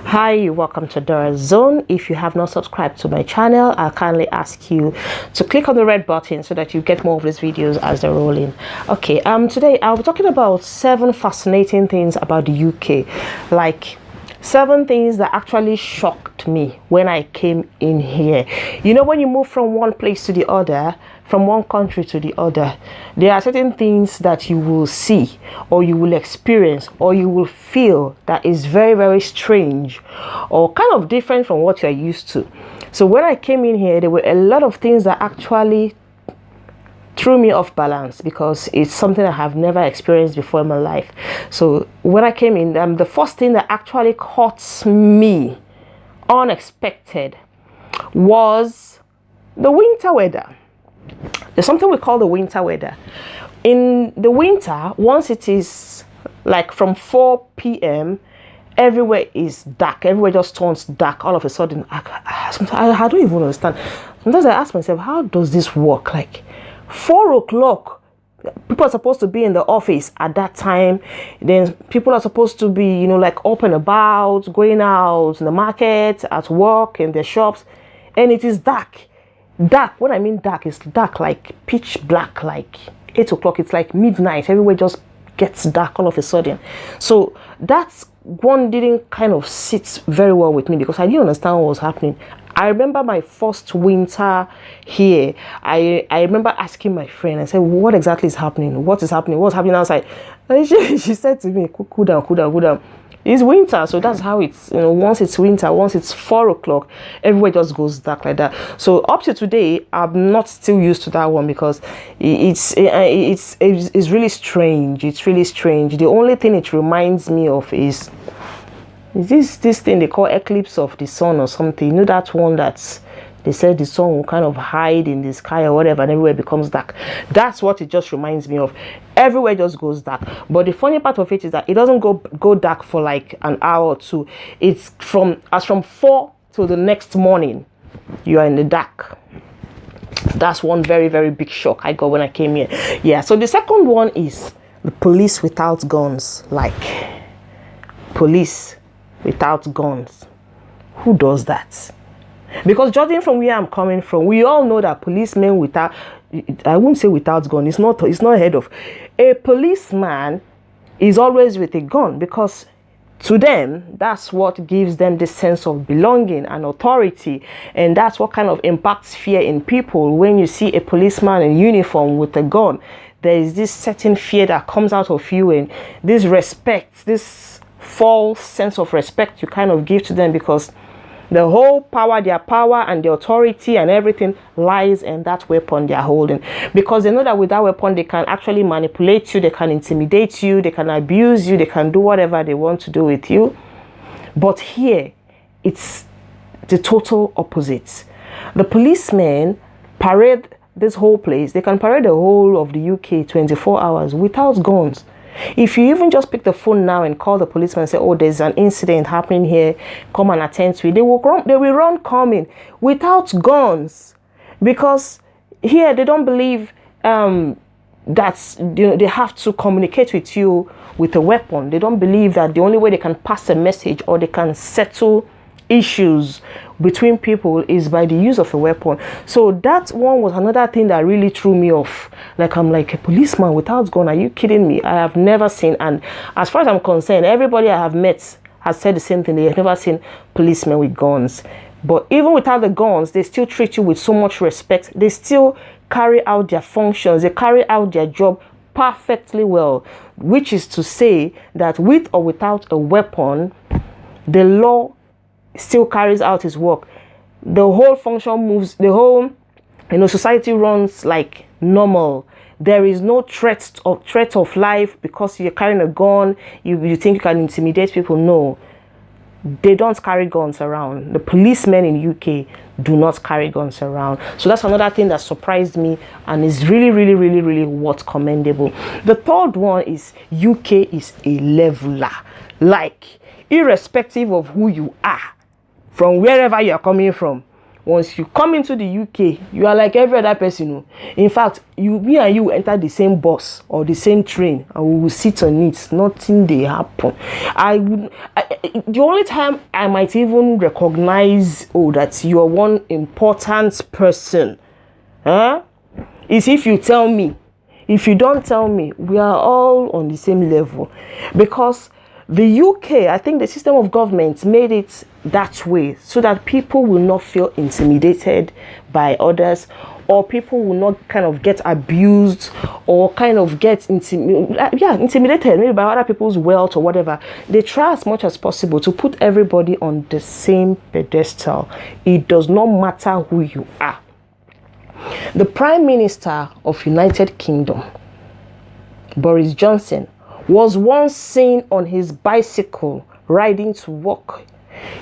Hi, welcome to Dora Zone. If you have not subscribed to my channel, I'll kindly ask you to click on the red button so that you get more of these videos as they're rolling. Okay, today I'll be talking about 7 fascinating things about the UK, like 7 things that actually shocked me when I came in here. You know, when you move from one place to the other, from one country to the other, there are certain things that you will see or you will experience or you will feel that is very, very strange or kind of different from what you're used to. So when I came in here, there were a lot of things that actually threw me off balance because it's something I have never experienced before in my life. So when I came in, the first thing that actually caught me unexpected was the winter weather. There's something we call the winter weather. In the winter, once it is like from 4 p.m., everywhere is dark. Everywhere just turns dark all of a sudden. I don't even understand. Sometimes I ask myself, how does this work? Like 4 o'clock, people are supposed to be in the office at that time. Then people are supposed to be, like up and about, going out in the market, at work, in their shops, and it is dark. Dark, when I mean dark, it's dark like pitch black, like 8 o'clock. It's like midnight. Everywhere just gets dark all of a sudden. So that's one didn't kind of sit very well with me because I didn't understand what was happening. I remember my first winter here. I remember asking my friend, I said, what exactly is happening? What is happening? What's happening outside? And she said to me, cool down. It's winter, so that's how it's, once it's winter, once it's 4 o'clock, everywhere just goes dark like that. So up to today, I'm not still used to that one because it's really strange. It's really strange. The only thing it reminds me of is this thing they call eclipse of the sun or something. You know that one that's they said the sun will kind of hide in the sky or whatever and everywhere becomes dark. That's what it just reminds me of. Everywhere just goes dark. But the funny part of it is that it doesn't go dark for like an hour or two. It's from 4 till the next morning, you are in the dark. That's one very, very big shock I got when I came here. Yeah, so the second one is the police without guns. Like, police without guns. Who does that? Because judging from where I'm coming from, we all know that policemen without, I won't say without gun, it's not head of. A policeman is always with a gun because to them, that's what gives them the sense of belonging and authority. And that's what kind of impacts fear in people. When you see a policeman in uniform with a gun, there is this certain fear that comes out of you, and this respect, this false sense of respect you kind of give to them because the whole power, their power and the authority and everything lies in that weapon they're holding. Because they know that with that weapon, they can actually manipulate you, they can intimidate you, they can abuse you, they can do whatever they want to do with you. But here, it's the total opposite. The policemen parade this whole place. They can parade the whole of the UK 24 hours without guns. If you even just pick the phone now and call the policeman and say, oh, there's an incident happening here, come and attend to it, they will run coming without guns. Because here they don't believe that they have to communicate with you with a weapon. They don't believe that the only way they can pass a message or they can settle issues between people is by the use of a weapon. So that one was another thing that really threw me off. Like, I'm like, a policeman without gun, are you kidding me? I have never seen, and as far as I'm concerned, everybody I have met has said the same thing. They have never seen policemen with guns. But even without the guns, they still treat you with so much respect. They still carry out their functions, they carry out their job perfectly well, which is to say that with or without a weapon, the law still carries out his work. The whole function moves, the whole society runs like normal. There is no threat of life because you're carrying a gun, you think you can intimidate people. No, they don't carry guns around. The policemen in UK do not carry guns around. So that's another thing that surprised me and is really, really, really, really what's commendable. The third one is UK is a leveler. Like, irrespective of who you are, from wherever you're coming from, once you come into the UK, you are like every other person. In fact, me and you enter the same bus or the same train, and we will sit on it. Nothing they happen. The only time I might even recognize, that you are one important person, is if you tell me. If you don't tell me, we are all on the same level. Because the UK, I think the system of government made it that way so that people will not feel intimidated by others, or people will not kind of get abused or kind of get intimidated maybe by other people's wealth or whatever. They try as much as possible to put everybody on the same pedestal. It does not matter who you are. The Prime Minister of United Kingdom, Boris Johnson, was once seen on his bicycle riding to work.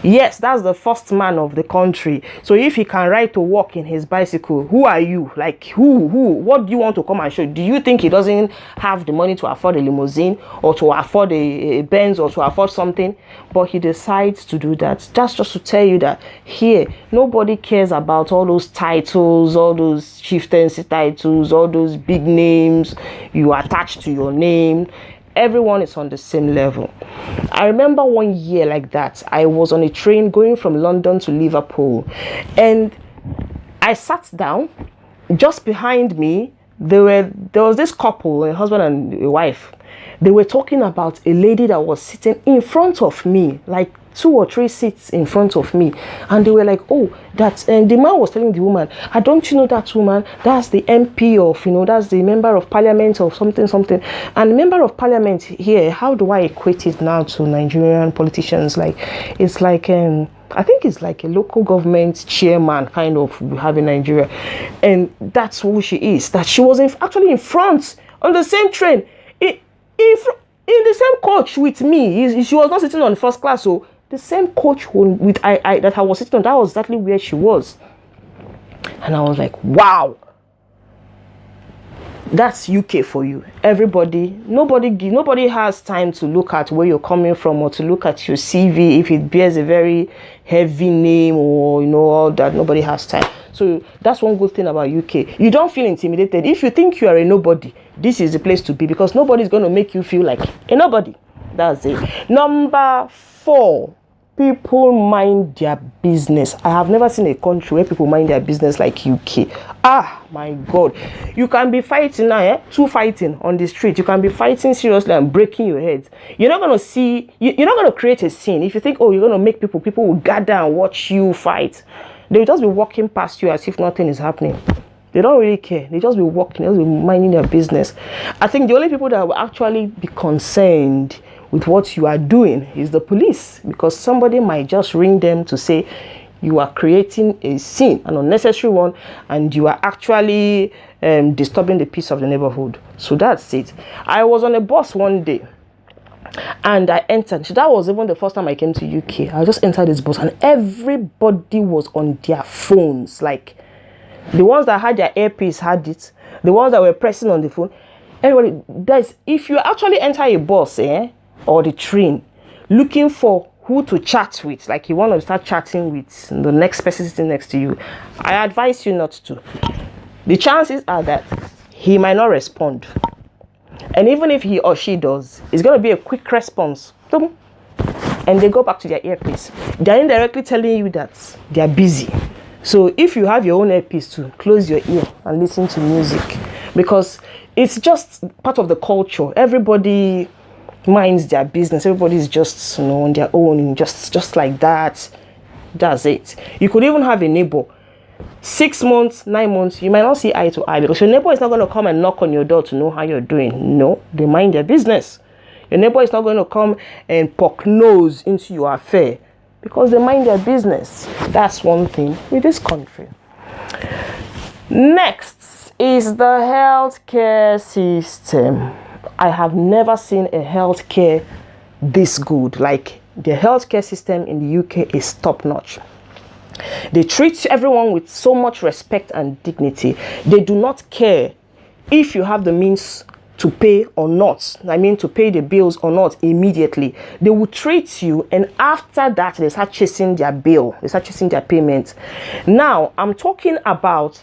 Yes, that's the first man of the country. So if he can ride to work in his bicycle, who are you? Like who? What do you want to come and show? Do you think he doesn't have the money to afford a limousine or to afford a Benz or to afford something? But he decides to do that. That's just to tell you that here, nobody cares about all those titles, all those chieftaincy titles, all those big names you attach to your name. Everyone is on the same level. I remember one year like that. I was on a train going from London to Liverpool, and I sat down. Just behind me, there was this couple, a husband and a wife. They were talking about a lady that was sitting in front of me, like 2 or 3 seats in front of me, and they were like, and the man was telling the woman, don't you know that woman? That's the MP of, that's the member of parliament or something. And the member of parliament here, how do I equate it now to Nigerian politicians? Like, it's like I think it's like a local government chairman kind of we have in Nigeria, and that's who she is. That she was actually in front on the same train, in the same coach with me. She was not sitting on the first class, so the same coach with I that I was sitting on, that was exactly where she was. And I was like, wow, that's UK for you. Nobody has time to look at where you're coming from or to look at your CV if it bears a very heavy name or all that. Nobody has time. So that's one good thing about UK. You don't feel intimidated. If you think you are a nobody, this is the place to be, because nobody's going to make you feel like a nobody. That's it. Number 4, people mind their business. I have never seen a country where people mind their business like UK. My God. You can be fighting now, 2 fighting on the street. You can be fighting seriously and breaking your heads. You're not going to you're not going to create a scene. If you think, you're going to make people will gather and watch you fight. They'll just be walking past you as if nothing is happening. They don't really care. They just be walking, they'll be minding their business. I think the only people that will actually be concerned with what you are doing is the police, because somebody might just ring them to say you are creating a scene, an unnecessary one, and you are actually disturbing the peace of the neighborhood. So that's it. I was on a bus one day and I entered. That was even the first time I came to UK. I just entered this bus and everybody was on their phones. Like, the ones that had their earpiece had it. The ones that were pressing on the phone. Everybody, if you actually enter a bus, or the train, looking for who to chat with, like you want to start chatting with the next person sitting next to you, I advise you not to. The chances are that he might not respond. And even if he or she does, it's going to be a quick response. And they go back to their earpiece. They're indirectly telling you that they're busy. So if you have your own earpiece too, close your ear and listen to music, because it's just part of the culture. Everybody minds their business. Everybody's just on their own, just like that. That's it. You could even have a neighbor. 6 months, 9 months, you might not see eye to eye, because your neighbor is not going to come and knock on your door to know how you're doing. No, they mind their business. Your neighbor is not going to come and poke nose into your affair, because they mind their business. That's one thing with this country. Next is the healthcare system. I have never seen a healthcare this good. Like, the healthcare system in the UK is top notch. They treat everyone with so much respect and dignity. They do not care if you have the means to pay or not, I mean to pay the bills or not immediately. They will treat you, and after that they start chasing their bill, they start chasing their payment. Now I'm talking about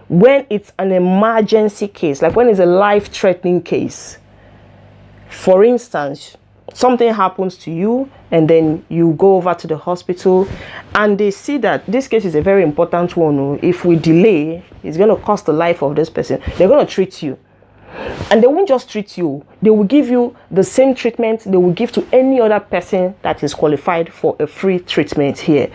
when it's an emergency case, like when it's a life-threatening case. For instance, something happens to you and then you go over to the hospital and they see that this case is a very important one. If we delay, it's going to cost the life of this person. They're going to treat you. And they won't just treat you, they will give you the same treatment they will give to any other person that is qualified for a free treatment here.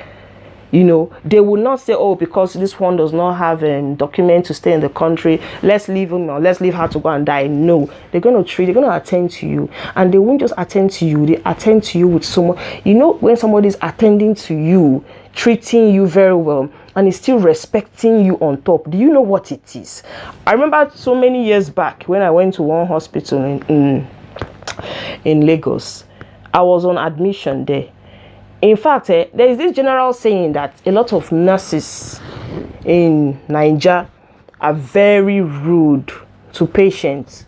You know, they will not say, oh, because this one does not have a document to stay in the country, let's leave him or let's leave her to go and die. No, they're going to attend to you. And they won't just attend to you, they attend to you with someone. You know, when somebody is attending to you, treating you very well, and is still respecting you on top, do you know what it is? I remember so many years back when I went to one hospital in Lagos. I was on admission there. In fact, there is this general saying that a lot of nurses in Nigeria are very rude to patients.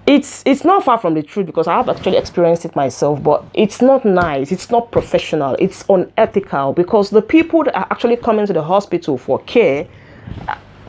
It's not far from the truth, because I have actually experienced it myself, but it's not nice, it's not professional, it's unethical, because the people that are actually coming to the hospital for care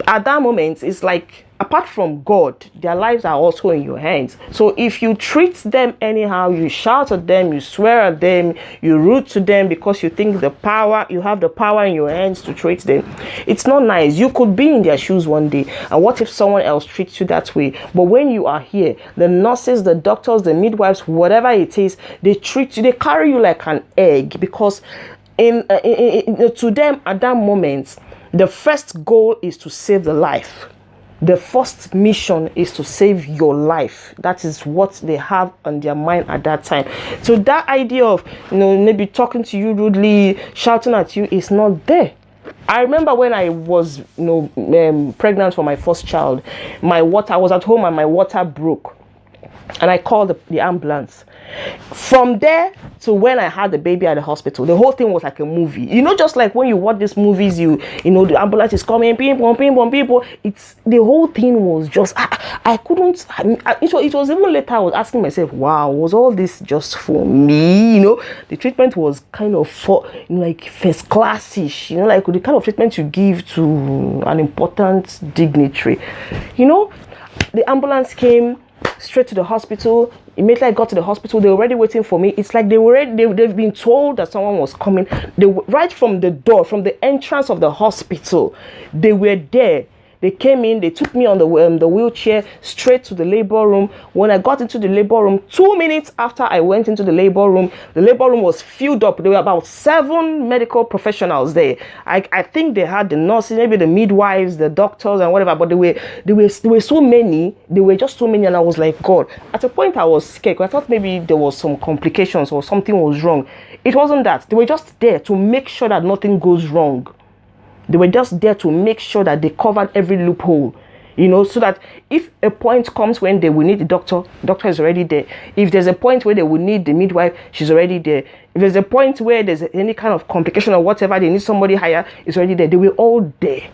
at that moment, it's like, apart from God, their lives are also in your hands. So if you treat them anyhow, you shout at them, you swear at them, you rude to them because you think you have the power in your hands to treat them, it's not nice. You could be in their shoes one day, and what if someone else treats you that way? But when you are here, the nurses, the doctors, the midwives, whatever it is, they treat you, they carry you like an egg, because to them at that moment, the first goal is to save the life. The first mission is to save your life. That is what they have on their mind at that time. So that idea of, maybe talking to you rudely, shouting at you is not there. I remember when I was, pregnant for my first child, I was at home and my water broke. And I called the ambulance. From there to when I had the baby at the hospital, the whole thing was like a movie. Just like when you watch these movies, the ambulance is coming, people. The whole thing was just, I couldn't, it was even later I was asking myself, wow, was all this just for me? The treatment was kind of like first class-ish, like the kind of treatment you give to an important dignitary. The ambulance came straight to the hospital. Immediately I got to the hospital, they were already waiting for me. It's like they've been told that someone was coming. Right from the door, from the entrance of the hospital, they were there. They came in, they took me on the wheelchair straight to the labor room. When I got into the labor room, 2 minutes after I went into the labor room was filled up. There were about 7 medical professionals there. I think they had the nurses, maybe the midwives, the doctors and whatever, but there were so many. There were just so many, and I was like, God. At a point I was scared, because I thought maybe there was some complications or something was wrong. It wasn't that. They were just there to make sure that nothing goes wrong. They were just there to make sure that they covered every loophole, so that if a point comes when they will need the doctor is already there. If there's a point where they will need the midwife, she's already there. If there's a point where there's any kind of complication or whatever, they need somebody higher, it's already there. They were all there.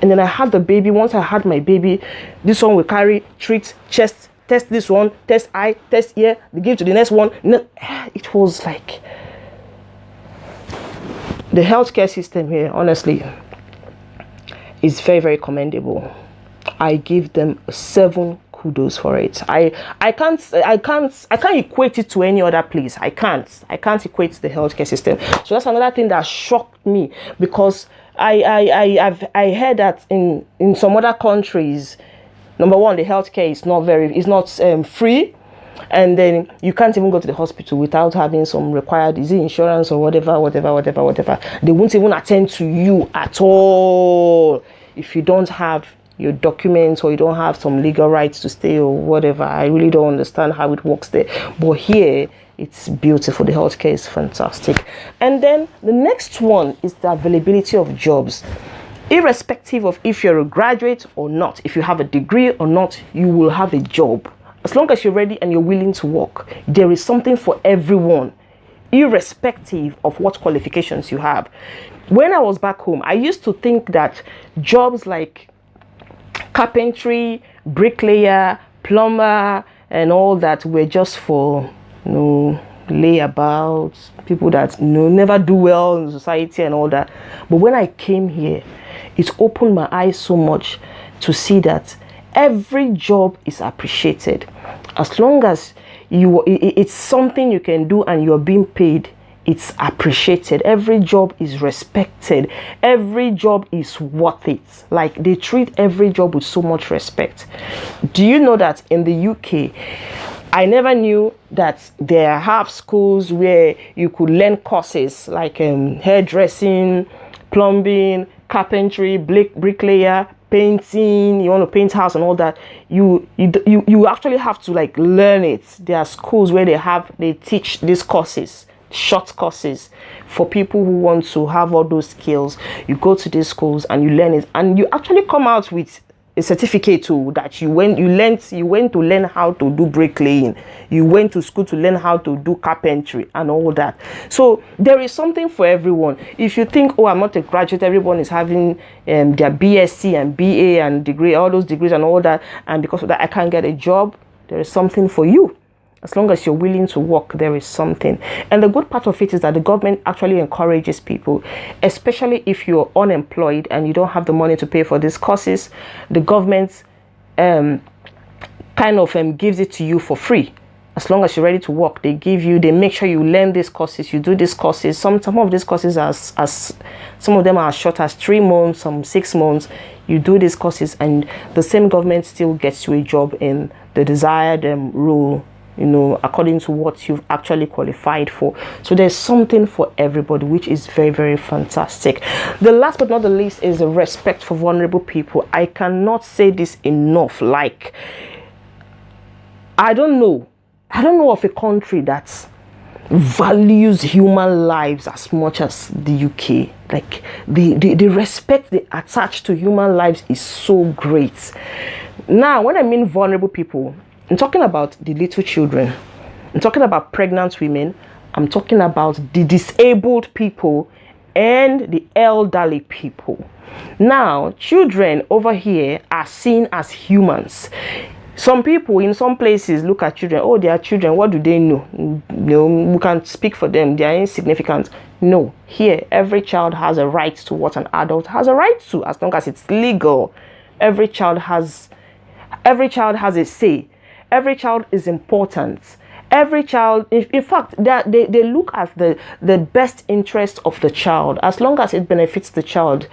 And then I had the baby. Once I had my baby, this one will carry, treat, chest, test this one, test eye, test ear, they give to the next one. It was like, the healthcare system here, honestly, is very, very commendable. I give them 7 kudos for it. I can't equate it to any other place. I can't equate the healthcare system. So that's another thing that shocked me, because I heard that in some other countries, number one, the healthcare is not free. And then you can't even go to the hospital without having some required insurance or whatever. They won't even attend to you at all if you don't have your documents or you don't have some legal rights to stay or whatever. I really don't understand how it works there. But here, it's beautiful. The healthcare is fantastic. And then the next one is the availability of jobs. Irrespective of if you're a graduate or not, if you have a degree or not, you will have a job. As long as you're ready and you're willing to work, there is something for everyone, irrespective of what qualifications you have. When I was back home, I used to think that jobs like carpentry, bricklayer, plumber and all that were just for, layabouts, people that never do well in society and all that. But when I came here, it opened my eyes so much to see that every job is appreciated. As long as it's something you can do and you're being paid, it's appreciated. Every job is respected. Every job is worth it. Like, they treat every job with so much respect. Do you know that in the UK, I never knew that there have schools where you could learn courses like hairdressing, plumbing, carpentry, bricklayer, painting. You want to paint house and all that. You actually have to like learn it. There are schools where they teach these courses, short courses for people who want to have all those skills. You go to these schools and you learn it, and you actually come out with a certificate too, that you went to learn how to do bricklaying, you went to school to learn how to do carpentry and all that. So there is something for everyone. If you think, oh, I'm not a graduate, everyone is having their BSc and BA and degree, all those degrees and all that, and because of that I can't get a job, there is something for you. As long as you're willing to work, there is something. And the good part of it is that the government actually encourages people, especially if you're unemployed and you don't have the money to pay for these courses. The government kind of gives it to you for free. As long as you're ready to work, they make sure you learn these courses, you do these courses. Some of these courses some of them are as short as 3 months, some 6 months. You do these courses and the same government still gets you a job in the desired role, according to what you've actually qualified for. So there's something for everybody, which is very, very fantastic. The last but not the least is the respect for vulnerable people. I cannot say this enough. Like, I don't know of a country that values human lives as much as the UK. Like, the respect they attach to human lives is so great. Now, when I mean vulnerable people, I'm talking about the little children. I'm talking about pregnant women. I'm talking about the disabled people and the elderly people. Now, children over here are seen as humans. Some people in some places look at children, oh, they are children, what do they know? We can't speak for them, they are insignificant. No, here, every child has a right to what an adult has a right to, as long as it's legal. Every child has a say. Every child is important. Every child, in fact, they look at the best interest of the child. As long as it benefits the child,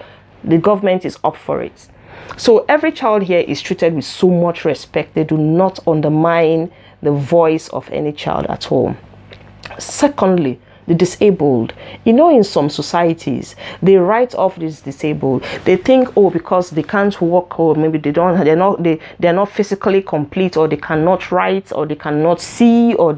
the government is up for it. So every child here is treated with so much respect. They do not undermine the voice of any child at all. Secondly, the disabled. In some societies, they write off this disabled. They think, oh, because they can't walk, or maybe they're not physically complete, or they cannot write, or they cannot see, or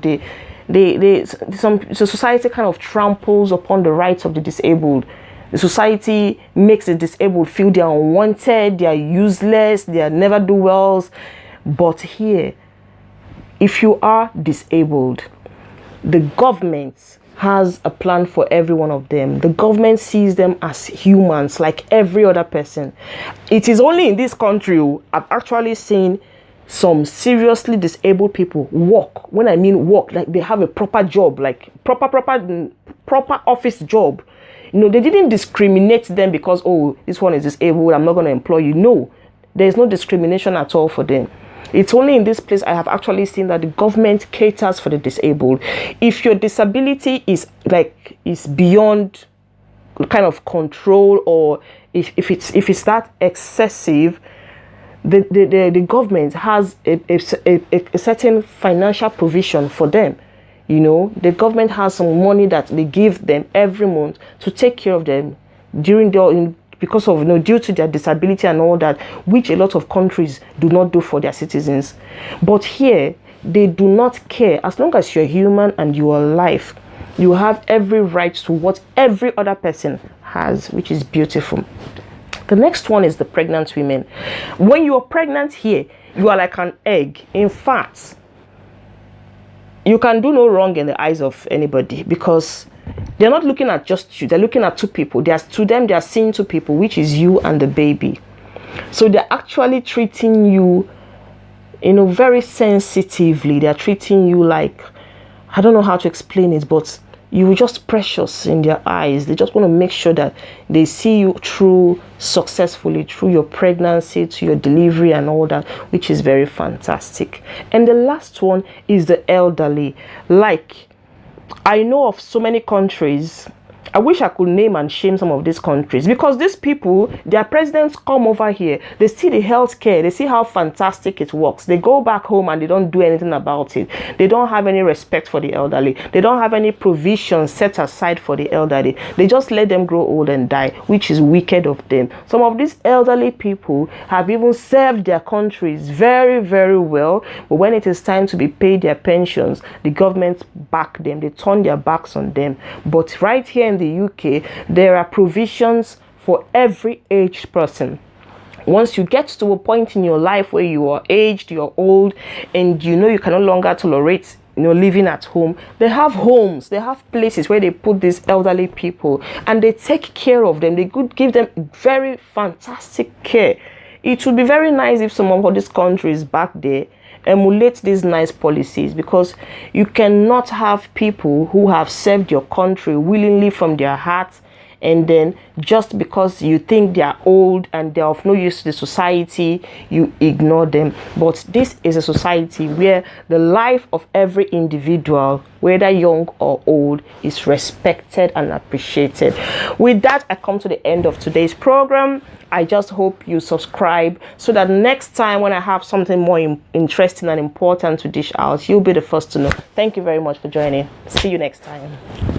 society kind of tramples upon the rights of the disabled. The society makes the disabled feel they are unwanted, they are useless, they are never do wells. But here, if you are disabled, the government has a plan for every one of them. The government sees them as humans like every other person. It is only in this country I've actually seen some seriously disabled people work. When I mean work, like they have a proper job, like proper office job. They didn't discriminate them because, oh, this one is disabled, I'm not going to employ you. No, there is no discrimination at all for them. It's only in this place I have actually seen that the government caters for the disabled. If your disability is beyond kind of control, or if it's that excessive, the government has a certain financial provision for them. The government has some money that they give them every month to take care of them because of due to their disability and all that, which a lot of countries do not do for their citizens. But here, they do not care. As long as you're human and you are alive, you have every right to what every other person has, which is beautiful. The next one is the pregnant women. When you are pregnant here, you are like an egg. In fact, you can do no wrong in the eyes of anybody, because they're not looking at just you. They're looking at two people. They are seeing two people, which is you and the baby. So they're actually treating you very sensitively. They're treating you like, I don't know how to explain it, but you were just precious in their eyes. They just want to make sure that they see you through successfully, through your pregnancy, to your delivery and all that, which is very fantastic. And the last one is the elderly. Like, I know of so many countries. I wish I could name and shame some of these countries, because these people, their presidents come over here, they see the healthcare, they see how fantastic it works. They go back home and they don't do anything about it. They don't have any respect for the elderly. They don't have any provision set aside for the elderly. They just let them grow old and die, which is wicked of them. Some of these elderly people have even served their countries very, very well, but when it is time to be paid their pensions, the government back them. They turn their backs on them. But right here in the UK, there are provisions for every aged person. Once you get to a point in your life where you are aged, you're old, and you can no longer tolerate living at home, they have homes, they have places where they put these elderly people and they take care of them. They could give them very fantastic care. It would be very nice if some of these countries back there emulate these nice policies, because you cannot have people who have served your country willingly from their hearts, and then just because you think they are old and they are of no use to the society, you ignore them. But this is a society where the life of every individual, whether young or old, is respected and appreciated. With that, I come to the end of today's program. I just hope you subscribe so that next time when I have something more interesting and important to dish out, you'll be the first to know. Thank you very much for joining. See you next time.